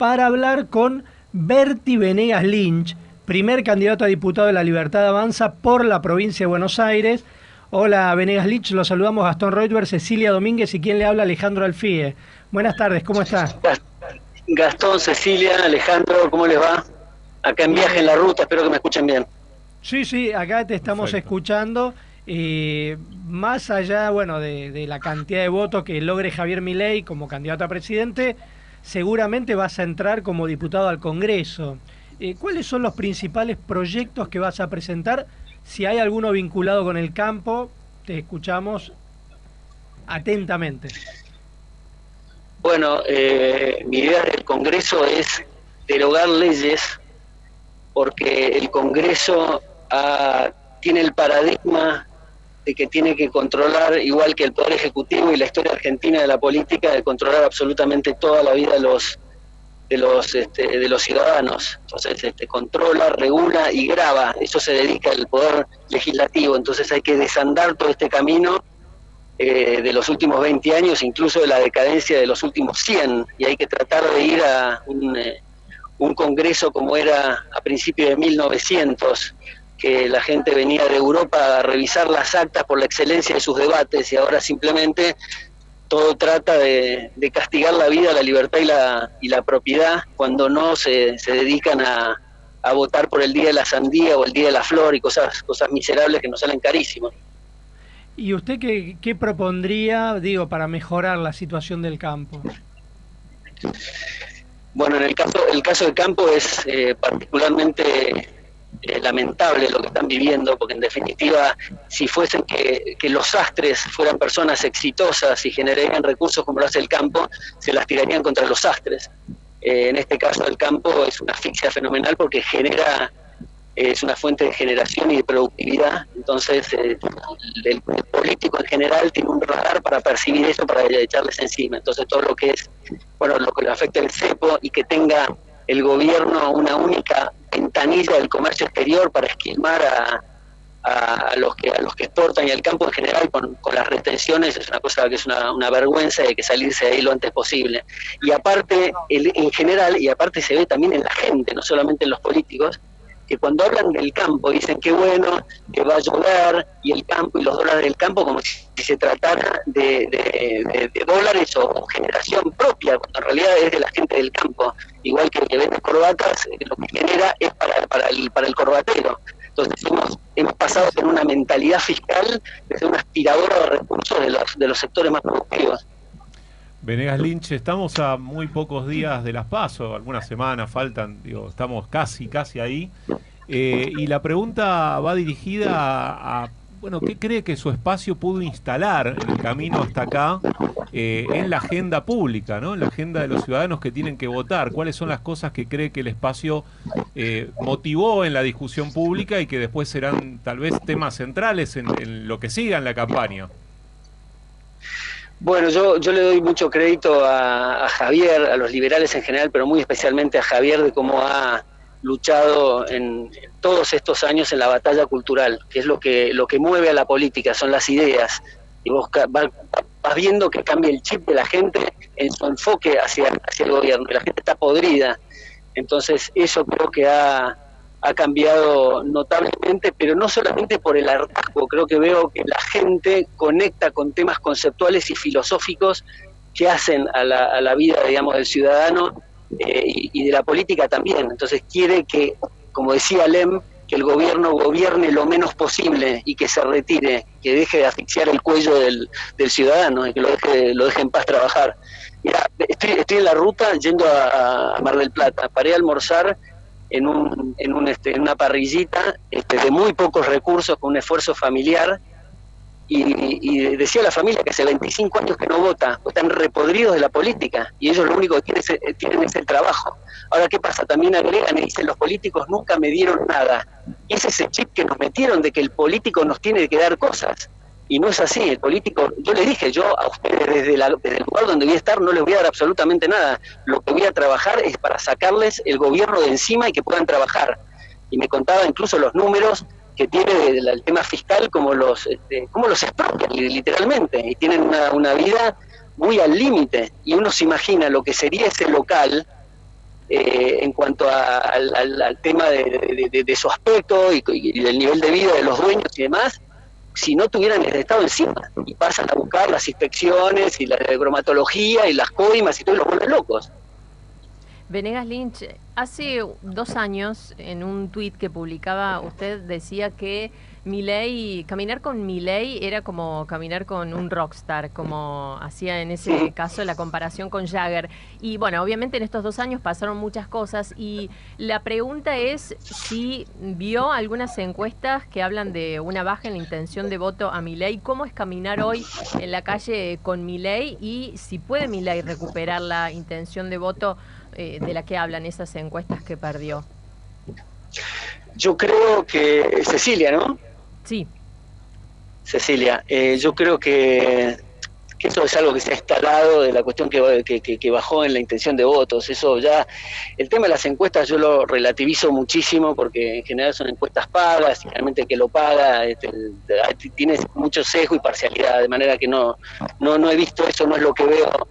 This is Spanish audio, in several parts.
para hablar con Berti Venegas Lynch, primer candidato a diputado de La Libertad Avanza por la provincia de Buenos Aires. Hola Venegas Lynch, los saludamos Gastón Reutberg, Cecilia Domínguez y quien le habla Alejandro Alfie. Buenas tardes, ¿cómo está? Gastón, Cecilia, Alejandro, ¿cómo les va? Acá en viaje en la ruta, espero que me escuchen bien. Sí, acá te estamos escuchando. Más allá, bueno, de la cantidad de votos que logre Javier Milei como candidato a presidente, seguramente vas a entrar como diputado al Congreso. ¿Cuáles son los principales proyectos que vas a presentar? Si hay alguno vinculado con el campo, te escuchamos atentamente. Bueno, mi idea del Congreso es derogar leyes porque el Congreso tiene el paradigma de que tiene que controlar, igual que el Poder Ejecutivo y la historia argentina de la política, de controlar absolutamente toda la vida de los ciudadanos. Entonces controla, regula y grava. Eso se dedica el Poder Legislativo. Entonces hay que desandar todo este camino de los últimos 20 años, incluso de la decadencia de los últimos 100, y hay que tratar de ir a un Congreso como era a principios de 1900, que la gente venía de Europa a revisar las actas por la excelencia de sus debates, y ahora simplemente todo trata de castigar la vida, la libertad y la propiedad, cuando no se dedican a votar por el Día de la Sandía o el Día de la Flor y cosas miserables que nos salen carísimas. ¿Y usted qué propondría, para mejorar la situación del campo? Bueno, en el caso del campo es particularmente lamentable lo que están viviendo, porque en definitiva, si fuesen que los sastres fueran personas exitosas y generarían recursos como lo hace el campo, se las tirarían contra los sastres. En este caso el campo es una asfixia fenomenal porque es una fuente de generación y de productividad. Entonces el político en general tiene un radar para percibir eso, para echarles encima. Entonces todo lo que es, bueno, lo que le afecta el cepo, y que tenga el gobierno una única ventanilla del comercio exterior para esquilmar a los que exportan, y al campo en general con las retenciones, es una cosa que es una vergüenza, y hay que salirse de ahí lo antes posible. Y aparte, en general, y aparte se ve también en la gente, no solamente en los políticos, que cuando hablan del campo dicen que bueno, que va a llover, y el campo y los dólares del campo, como si se tratara de dólares o generación propia, cuando en realidad es de la gente del campo. Igual que el que vende corbatas, lo que genera es para el corbatero. Entonces hemos pasado de una mentalidad fiscal de ser una aspiradora de recursos de los sectores más productivos. Venegas Lynch, estamos a muy pocos días de las PASO, algunas semanas faltan, estamos casi ahí. Y la pregunta va dirigida bueno, ¿qué cree que su espacio pudo instalar en el camino hasta acá en la agenda pública, ¿no? En la agenda de los ciudadanos que tienen que votar? ¿Cuáles son las cosas que cree que el espacio motivó en la discusión pública y que después serán tal vez temas centrales en lo que siga en la campaña? Bueno, yo le doy mucho crédito a Javier, a los liberales en general, pero muy especialmente a Javier, de cómo ha luchado en todos estos años en la batalla cultural, que es lo que mueve a la política, son las ideas. Y vos vas viendo que cambia el chip de la gente en su enfoque hacia el gobierno, que la gente está podrida. Entonces eso creo que ha cambiado notablemente, pero no solamente por el hartazgo. Creo que veo que la gente conecta con temas conceptuales y filosóficos que hacen a la vida, digamos, del ciudadano y de la política también. Entonces quiere que, como decía Lem, que el gobierno gobierne lo menos posible y que se retire, que deje de asfixiar el cuello del ciudadano y que lo deje en paz trabajar. Mira, estoy en la ruta yendo a Mar del Plata. Paré a almorzar en una parrillita de muy pocos recursos, con un esfuerzo familiar, y decía a la familia que hace 25 años que no vota, están repodridos de la política, y ellos lo único que tienen es el trabajo. Ahora, ¿qué pasa? También agregan y dicen, los políticos nunca me dieron nada. Y es ese chip que nos metieron de que el político nos tiene que dar cosas. Y no es así. El político, yo les dije, yo a ustedes desde el lugar donde voy a estar no les voy a dar absolutamente nada. Lo que voy a trabajar es para sacarles el gobierno de encima y que puedan trabajar. Y me contaba incluso los números que tiene el tema fiscal, como los expropian literalmente, y tienen una vida muy al límite. Y uno se imagina lo que sería ese local en cuanto al tema de su aspecto y del nivel de vida de los dueños y demás, si no tuvieran el Estado encima, y pasan a buscar las inspecciones y la bromatología y las coimas y todo, y los vuelven locos. Venegas Lynch, hace 2 años, en un tuit que publicaba, usted decía que Milei, caminar con Milei era como caminar con un rockstar, como hacía en ese caso la comparación con Jagger. Y bueno, obviamente en estos 2 años pasaron muchas cosas y la pregunta es si vio algunas encuestas que hablan de una baja en la intención de voto a Milei. ¿Cómo es caminar hoy en la calle con Milei y si puede Milei recuperar la intención de voto de la que hablan esas encuestas que perdió? Yo creo que Cecilia, ¿no? Sí. Cecilia, yo creo que eso es algo que se ha instalado de la cuestión que bajó en la intención de votos. Eso ya, el tema de las encuestas yo lo relativizo muchísimo porque en general son encuestas pagas y realmente el que lo paga tiene mucho sesgo y parcialidad, de manera que no he visto eso, no es lo que veo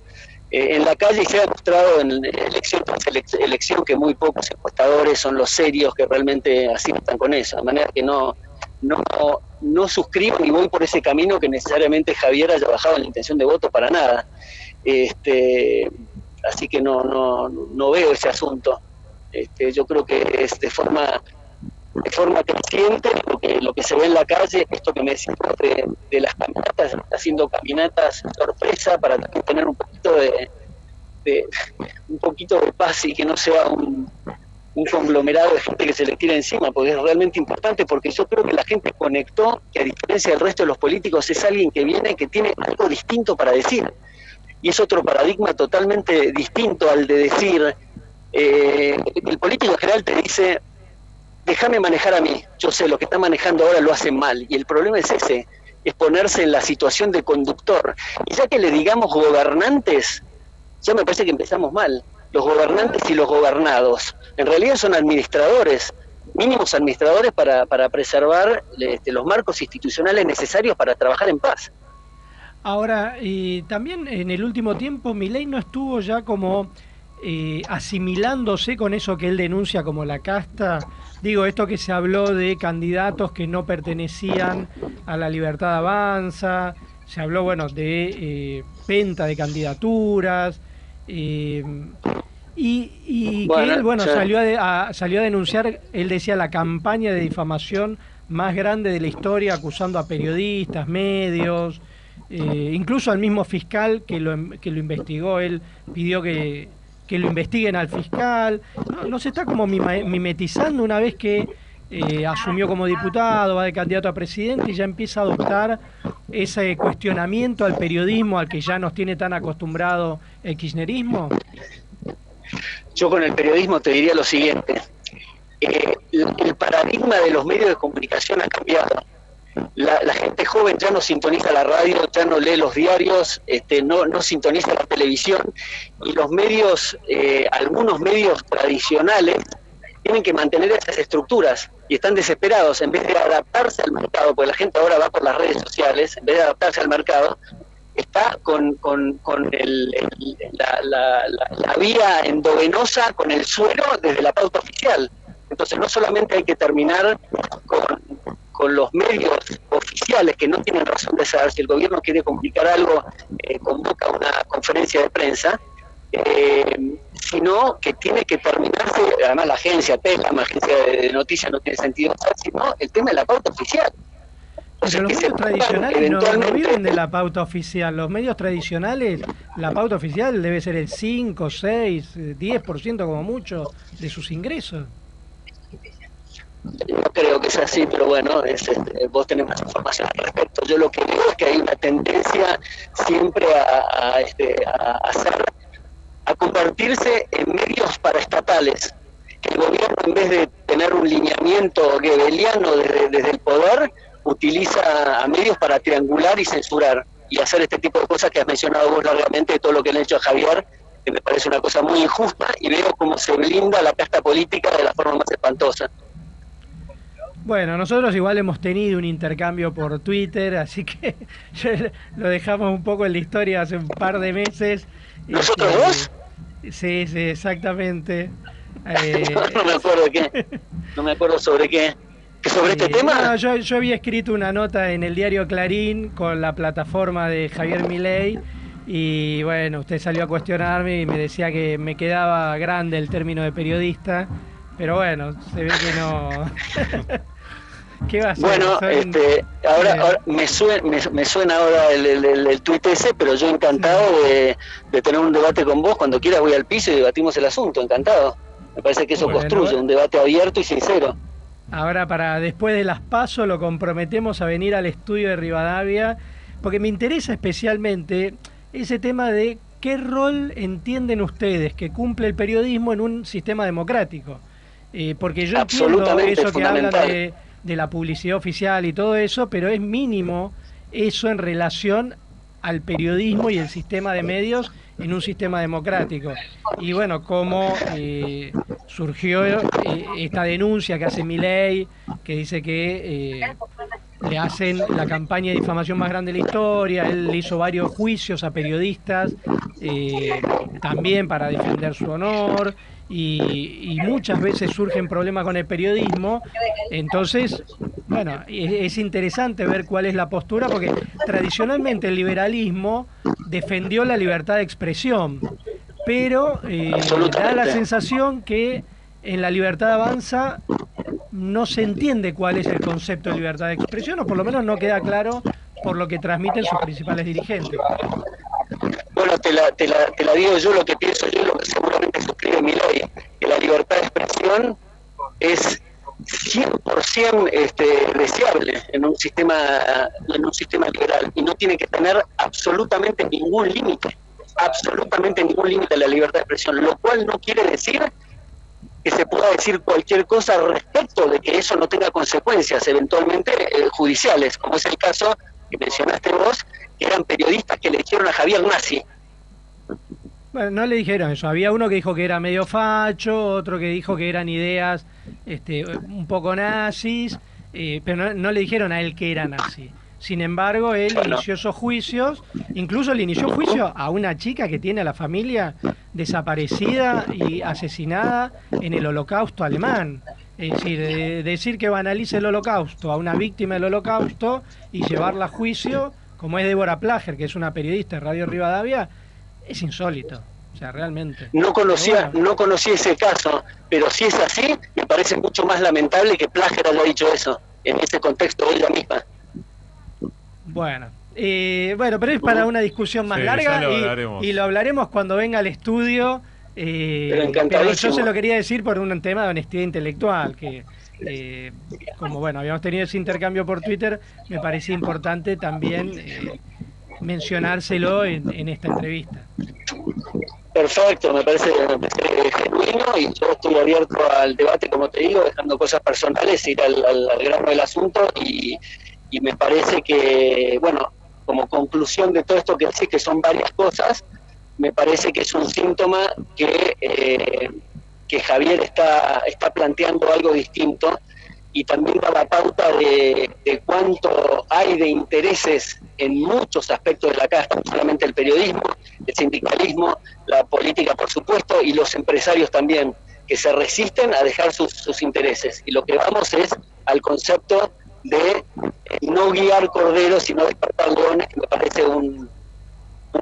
en la calle, y se ha demostrado en elección tras elección que muy pocos encuestadores son los serios que realmente aciertan con eso, de manera que no suscribo ni voy por ese camino que necesariamente Javier haya bajado en la intención de voto para nada. Así que no veo ese asunto. Yo creo que es de forma creciente lo que se ve en la calle, esto que me decís de las caminatas, haciendo caminatas sorpresa para también tener un poquito de paz y que no sea un conglomerado de gente que se le tira encima, porque es realmente importante, porque yo creo que la gente conectó que a diferencia del resto de los políticos es alguien que viene, que tiene algo distinto para decir, y es otro paradigma totalmente distinto al de decir, el político en general te dice, déjame manejar a mí, yo sé, lo que está manejando ahora lo hacen mal, y el problema es ese, es ponerse en la situación de conductor, y ya que le digamos gobernantes, ya me parece que empezamos mal. Los gobernantes y los gobernados en realidad son administradores, mínimos administradores para preservar los marcos institucionales necesarios para trabajar en paz. Ahora, también en el último tiempo Milei no estuvo ya como asimilándose con eso que él denuncia como la casta. Digo, esto que se habló de candidatos que no pertenecían a la Libertad Avanza, se habló, bueno, de venta de candidaturas, y que él, bueno, salió a denunciar, él decía, la campaña de difamación más grande de la historia, acusando a periodistas, medios, incluso al mismo fiscal que lo investigó. Él pidió que lo investiguen al fiscal. No se está como mimetizando una vez que asumió como diputado, va de candidato a presidente y ya empieza a adoptar ese cuestionamiento al periodismo al que ya nos tiene tan acostumbrado el kirchnerismo. Yo con el periodismo te diría lo siguiente, el paradigma de los medios de comunicación ha cambiado. La gente joven ya no sintoniza la radio, ya no lee los diarios, no sintoniza la televisión, y los medios, algunos medios tradicionales, tienen que mantener esas estructuras y están desesperados en vez de adaptarse al mercado, porque la gente ahora va por las redes sociales, en vez de adaptarse al mercado, está con la vía endovenosa, con el suero desde la pauta oficial. Entonces no solamente hay que terminar con los medios oficiales que no tienen razón de ser, si el gobierno quiere comunicar algo, convoca una conferencia de prensa, sino que tiene que terminarse, además la agencia TELAM, agencia de noticias no tiene sentido, sino el tema de la pauta oficial. Pero los medios tradicionales no viven de la pauta oficial. Los medios tradicionales, la pauta oficial debe ser el 5, 6, 10% como mucho de sus ingresos. No creo que sea así, pero bueno, vos tenés más información al respecto. Yo lo que veo es que hay una tendencia siempre a convertirse en medios paraestatales, que el gobierno, en vez de tener un lineamiento goebbeliano desde el poder, utiliza a medios para triangular y censurar y hacer este tipo de cosas que has mencionado vos largamente, de todo lo que le han hecho a Javier, que me parece una cosa muy injusta, y veo cómo se blinda la casta política de la forma más espantosa. Bueno, nosotros igual hemos tenido un intercambio por Twitter, así que lo dejamos un poco en la historia hace un par de meses. ¿Nosotros dos? Sí, exactamente. No me acuerdo qué. No me acuerdo sobre qué. ¿Que sobre este tema? No, yo había escrito una nota en el diario Clarín con la plataforma de Javier Milei y bueno, usted salió a cuestionarme y me decía que me quedaba grande el término de periodista, pero bueno, se ve que no. ¿Qué va a ser? Bueno, ahora me suena ahora el tuit ese, pero yo encantado de tener un debate con vos. Cuando quieras voy al piso y debatimos el asunto, encantado. Me parece que eso construye un debate abierto y sincero. Ahora, para después de las PASO, lo comprometemos a venir al estudio de Rivadavia, porque me interesa especialmente ese tema de qué rol entienden ustedes que cumple el periodismo en un sistema democrático. Porque yo entiendo eso que hablan de la publicidad oficial y todo eso, pero es mínimo eso en relación al periodismo y el sistema de medios en un sistema democrático. Y bueno, cómo surgió esta denuncia que hace Milei, que dice que le hacen la campaña de difamación más grande de la historia. Él le hizo varios juicios a periodistas también para defender su honor, y muchas veces surgen problemas con el periodismo. Entonces, bueno, es interesante ver cuál es la postura, porque tradicionalmente el liberalismo defendió la libertad de expresión, pero da la sensación que en la libertad avanza no se entiende cuál es el concepto de libertad de expresión, o por lo menos no queda claro por lo que transmiten sus principales dirigentes. Bueno, te la digo yo, lo que pienso yo, lo que seguramente suscribe Milei, que la libertad de expresión es 100% deseable en un sistema liberal, y no tiene que tener absolutamente ningún límite a la libertad de expresión, lo cual no quiere decir que se pueda decir cualquier cosa respecto de que eso no tenga consecuencias eventualmente judiciales, como es el caso que mencionaste vos, que eran periodistas que le dijeron a Javier nazi. Bueno, no le dijeron eso. Había uno que dijo que era medio facho, otro que dijo que eran ideas un poco nazis, pero no le dijeron a él que era nazi. Sin embargo, él inició esos juicios, incluso le inició juicio a una chica que tiene a la familia desaparecida y asesinada en el Holocausto alemán. Es decir, decir que banalice el Holocausto a una víctima del Holocausto y llevarla a juicio, como es Débora Plager, que es una periodista de Radio Rivadavia, es insólito. O sea, realmente. No conocía ese caso, pero si es así, me parece mucho más lamentable que Plager haya dicho eso, en ese contexto de ella misma. Bueno, pero es para una discusión más larga y lo hablaremos cuando venga al estudio. Pero yo se lo quería decir por un tema de honestidad intelectual, que como habíamos tenido ese intercambio por Twitter, me parecía importante también mencionárselo en esta entrevista. Perfecto, me parece genuino, y yo estoy abierto al debate, como te digo, dejando cosas personales, ir al grano del asunto, y me parece que, como conclusión de todo esto que decís, que son varias cosas, me parece que es un síntoma que Javier está planteando algo distinto, y también da la pauta de cuánto hay de intereses en muchos aspectos de la casta, no solamente el periodismo, el sindicalismo, la política, por supuesto, y los empresarios también, que se resisten a dejar sus intereses. Y lo que vamos es al concepto de no guiar corderos, sino despertar leones, que me parece un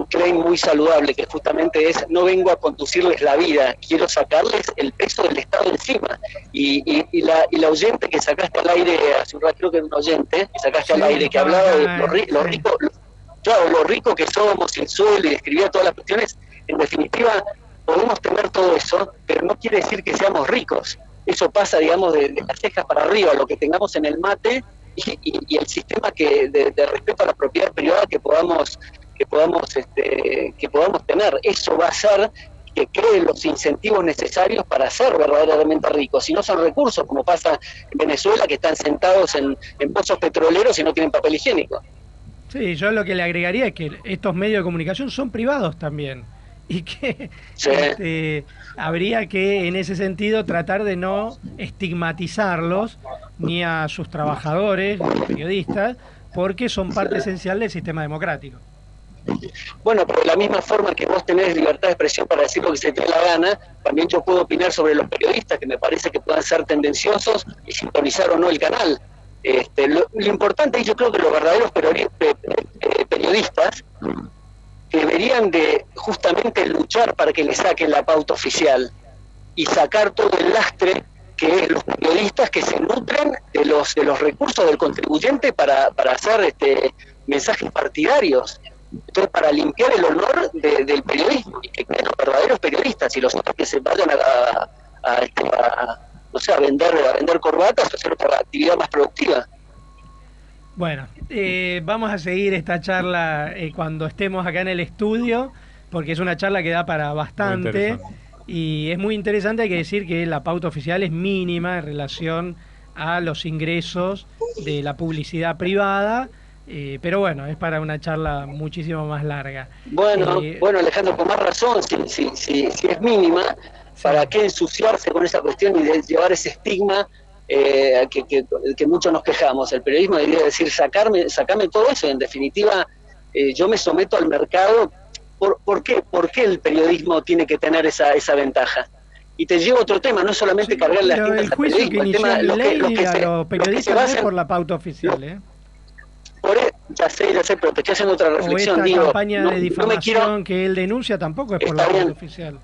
claim muy saludable, que justamente es: no vengo a conducirles la vida, quiero sacarles el peso del Estado encima. Y la oyente que sacaste al aire hace un rato, creo que era un oyente que sacaste al aire, que hablaba de lo rico que somos, el suelo, y describía todas las cuestiones. En definitiva, podemos tener todo eso, pero no quiere decir que seamos ricos. Eso pasa, digamos, de las cejas para arriba, lo que tengamos en el mate, y el sistema de respeto a la propiedad privada que podamos tener. Eso va a hacer que creen los incentivos necesarios para ser verdaderamente ricos. Si no son recursos, como pasa en Venezuela, que están sentados en pozos petroleros y no tienen papel higiénico. Sí, yo lo que le agregaría es que estos medios de comunicación son privados también, y que habría que, en ese sentido, tratar de no estigmatizarlos ni a sus trabajadores, ni a los periodistas, porque son parte esencial del sistema democrático. Bueno, pero de la misma forma que vos tenés libertad de expresión para decir lo que se te dé la gana, también yo puedo opinar sobre los periodistas, que me parece que puedan ser tendenciosos y sintonizar o no el canal. Lo importante, y yo creo que los verdaderos periodistas deberían de justamente luchar para que le saquen la pauta oficial y sacar todo el lastre que es los periodistas que se nutren de los recursos del contribuyente para hacer mensajes partidarios. Entonces, para limpiar el honor del periodismo y que queden los verdaderos periodistas y los otros que se vayan no sé, a vender corbatas o hacer otra actividad más productiva. Bueno, vamos a seguir esta charla cuando estemos acá en el estudio, porque es una charla que da para bastante y es muy interesante. Hay que decir que la pauta oficial es mínima en relación a los ingresos de la publicidad privada, pero bueno, es para una charla muchísimo más larga. Bueno, Alejandro, con más razón, si es mínima, ¿para qué ensuciarse con esa cuestión y de llevar ese estigma que muchos nos quejamos? El periodismo debería decir, sacame todo eso, y en definitiva yo me someto al mercado. ¿Por qué el periodismo tiene que tener esa ventaja? Y te llevo otro tema, no es solamente cargar las tintas al periodismo. El juicio que inició Milei a los periodistas no es por la pauta oficial, Ya sé, pero te estoy haciendo otra reflexión. O esta campaña de difamación que él denuncia tampoco es por la pauta oficial.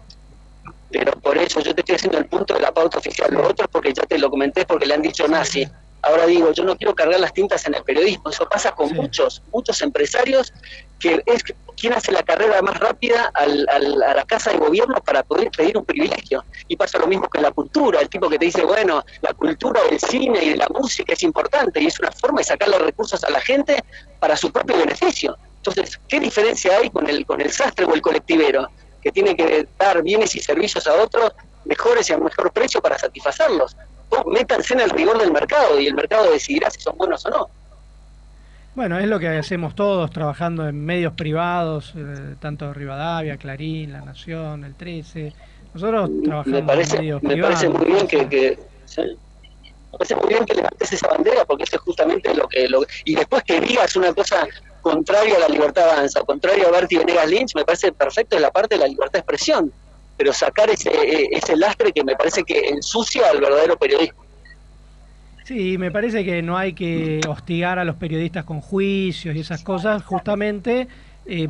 Pero por eso yo te estoy haciendo el punto de la pauta oficial. Lo otro es porque ya te lo comenté, porque le han dicho nazi. Ahora digo, yo no quiero cargar las tintas en el periodismo. Eso pasa con muchos empresarios, que es quien hace la carrera más rápida a la casa de gobierno para poder pedir un privilegio. Y pasa lo mismo con la cultura. El tipo que te dice, bueno, la cultura del cine y de la música es importante y es una forma de sacarle recursos a la gente para su propio beneficio. Entonces, ¿qué diferencia hay con el sastre o el colectivero, que tiene que dar bienes y servicios a otros mejores y a mejor precio para satisfacerlos? Métanse en el rigor del mercado y el mercado decidirá si son buenos o no. Bueno, es lo que hacemos todos trabajando en medios privados, tanto Rivadavia, Clarín, La Nación, el 13. Nosotros trabajamos en medios privados. Me parece muy bien me parece muy bien que levantes esa bandera, porque eso es justamente lo que y después que digas una cosa contraria a la libertad avanza, contraria a Berti Venegas Lynch, me parece perfecto, es la parte de la libertad de expresión. Pero sacar ese lastre que me parece que ensucia al verdadero periodismo. Sí, me parece que no hay que hostigar a los periodistas con juicios y esas cosas, justamente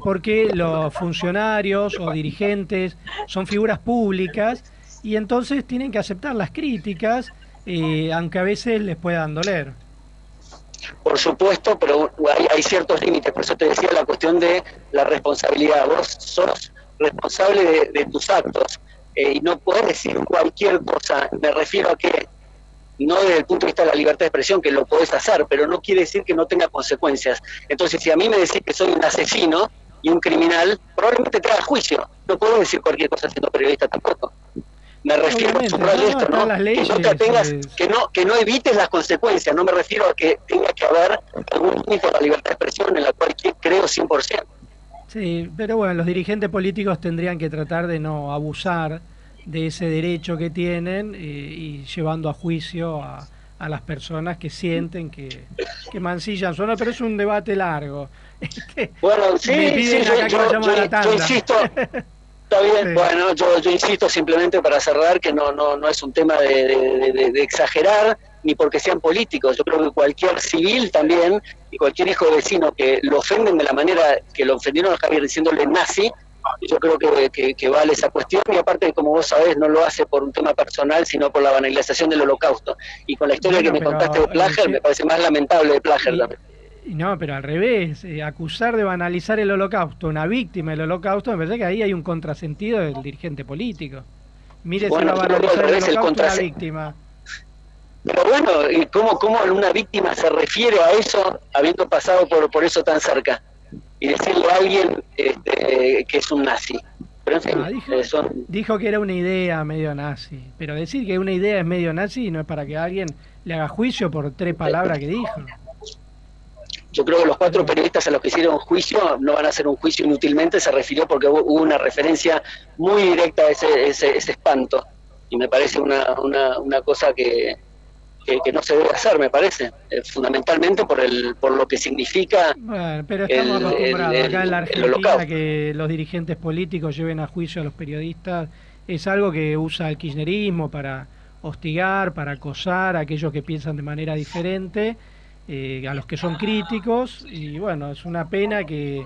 porque los funcionarios o dirigentes son figuras públicas y entonces tienen que aceptar las críticas, aunque a veces les puedan doler. Por supuesto, pero hay ciertos límites, por eso te decía la cuestión de la responsabilidad. Vos sos responsable de tus actos y no podés decir cualquier cosa. Me refiero a que no desde el punto de vista de la libertad de expresión, que lo podés hacer, pero no quiere decir que no tenga consecuencias. Entonces, si a mí me decís que soy un asesino y un criminal, probablemente te haga juicio. No podés decir cualquier cosa siendo periodista tampoco. Me refiero a subrayar esto, ¿no? Leyes, que no te atengas, que no evites las consecuencias. No me refiero a que tenga que haber algún límite a la libertad de expresión en la cual creo 100%. Sí, pero bueno, los dirigentes políticos tendrían que tratar de no abusar de ese derecho que tienen y llevando a juicio a las personas que sienten que mancillan su honor, pero es un debate largo. Bueno, sí, yo insisto, está bien, sí. Bueno, yo insisto simplemente para cerrar que no es un tema de exagerar, ni porque sean políticos. Yo creo que cualquier civil también, y cualquier hijo de vecino que lo ofenden de la manera que lo ofendieron a Javier diciéndole nazi, yo creo que vale esa cuestión, y aparte, como vos sabés, no lo hace por un tema personal, sino por la banalización del holocausto. Y con la historia que me contaste de Plager, me parece más lamentable de Plager también. No, pero al revés, acusar de banalizar el holocausto, una víctima del holocausto, me parece que ahí hay un contrasentido del dirigente político. Mire, si va a banalizar el holocausto una víctima. Pero bueno, ¿y cómo una víctima se refiere a eso habiendo pasado por eso tan cerca? Y decirle a alguien que es un nazi. Pero en fin, dijo que era una idea medio nazi, pero decir que una idea es medio nazi no es para que alguien le haga juicio por 3 palabras que dijo. Yo creo que los 4 periodistas a los que hicieron juicio no van a hacer un juicio inútilmente, se refirió porque hubo una referencia muy directa a ese espanto. Y me parece una cosa que que no se debe hacer, me parece, fundamentalmente por lo que significa. Bueno, pero estamos acostumbrados acá en la Argentina Holocausto. que los dirigentes políticos lleven a juicio a los periodistas. Es algo que usa el kirchnerismo para hostigar, para acosar a aquellos que piensan de manera diferente, a los que son críticos. Y bueno, es una pena que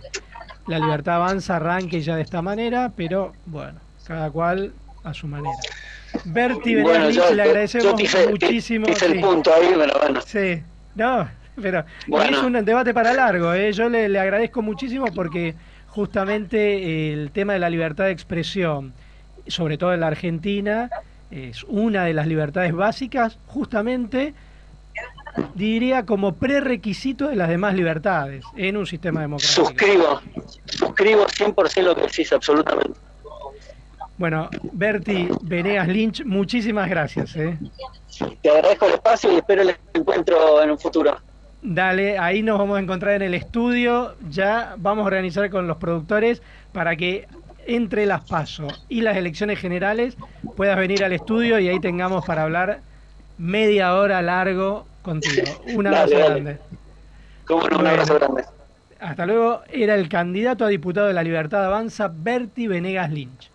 la Libertad Avanza arranque ya de esta manera, pero bueno, cada cual a su manera. Berti Venegas Lynch, le agradecemos muchísimo. Te el punto ahí, pero bueno. Sí, no, pero bueno. es un debate para largo. Yo le agradezco muchísimo porque justamente el tema de la libertad de expresión, sobre todo en la Argentina, es una de las libertades básicas, justamente diría como prerequisito de las demás libertades en un sistema democrático. Suscribo 100% lo que decís, absolutamente. Bueno, Berti Venegas Lynch, muchísimas gracias. Te agradezco el espacio y espero el encuentro en un futuro. Dale, ahí nos vamos a encontrar en el estudio. Ya vamos a organizar con los productores para que entre las PASO y las elecciones generales puedas venir al estudio y ahí tengamos para hablar media hora largo contigo. Un abrazo grande. Cómo no, un abrazo grande. Hasta luego. Era el candidato a diputado de la Libertad Avanza, Berti Venegas Lynch.